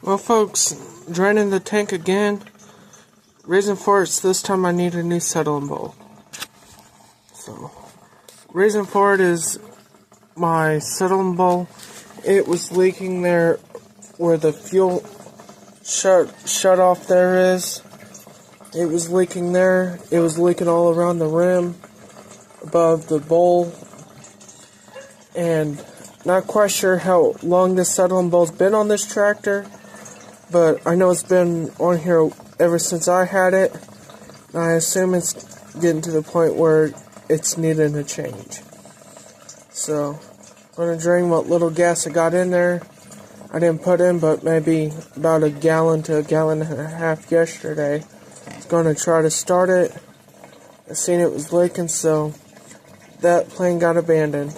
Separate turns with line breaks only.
Well, folks, draining the tank again. Reason for it's this time I need a new settling bowl. So, reason for it is my settling bowl, it was leaking there where the fuel shut off there is. It was leaking there. It was leaking all around the rim, above the bowl, and not quite sure how long this settling bowl's been on this tractor, but I know it's been on here ever since I had it. And I assume it's getting to the point where it's needing a change. So, I'm going to drain what little gas I got in there. I didn't put in, but maybe about a gallon to a gallon and a half yesterday. I was going to try to start it. I seen it was leaking, so that plan got abandoned.